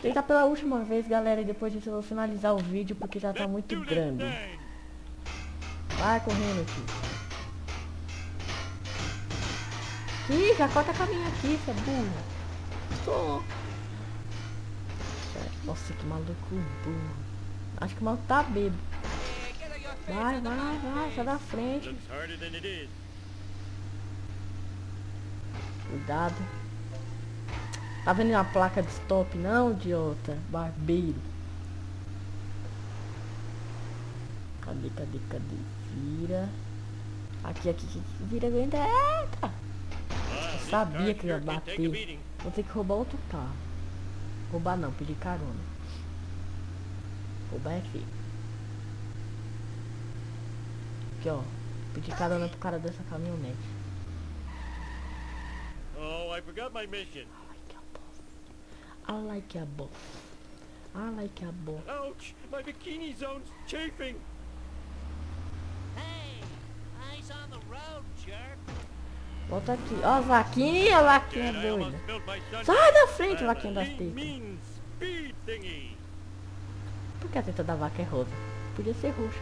Tentar pela última vez, galera, e depois disso eu vou finalizar o vídeo porque já tá muito grande. Vai correndo aqui. Ih, já corta a caminho aqui, seu burro. Tô. Nossa, que maluco burro. Acho que o maluco tá bêbado. Vai, sai da frente. Cuidado. Tá vendo a placa de stop não, idiota? Barbeiro. Cadê? Vira. Aqui. Vira, aguenta. Eita! Eu sabia que ia bater. Vou ter que roubar outro carro. Roubar não, pedir carona. Roubar é feio. Aqui, ó. Pedir carona pro cara dessa caminhonete. Oh, I forgot my mission. I like a boss. Ouch! My bikini zone's chafing. Hey, eyes on the road, jerk. Volta aqui. Ó, a vaquinha Dad, I almost doida. spilled my sunshine. Sai da frente, I have vaquinha a das lean, tetas. mean speed thingy. Por que a teta da vaca é rosa? Podia ser roxa.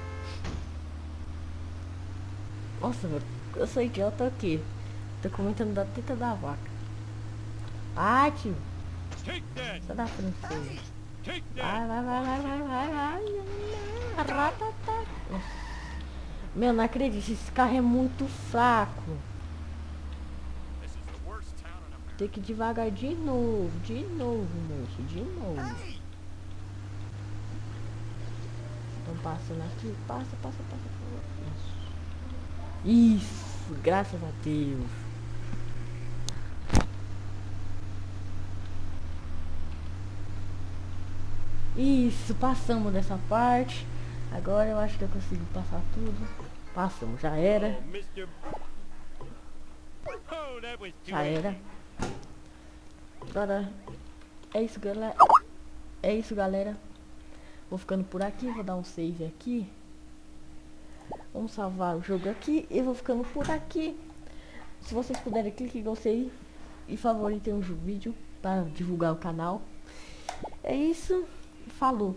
Nossa, meu, eu sou idiota aqui. Tô comentando da teta da vaca. Ai, tio. Take that. Sai da frente, filho. Take Vai. that. Ratatá. Nossa. Meu, não acredito. Esse carro é muito fraco. This is the worst town in America. Tem que ir devagar de novo, moço, de novo. Estão passando aqui. Passa. Isso, graças a Deus. Isso, passamos dessa parte. Agora eu acho que eu consigo passar tudo. Passamos, já era. Oh, Mr. Oh, that was too Já era. easy. Agora é isso, galera. Vou ficando por aqui, vou dar um save aqui. Vamos salvar o jogo aqui e vou ficando por aqui. Se vocês puderem, clique em gostei e favoritem o vídeo para divulgar o canal. É isso. Falou.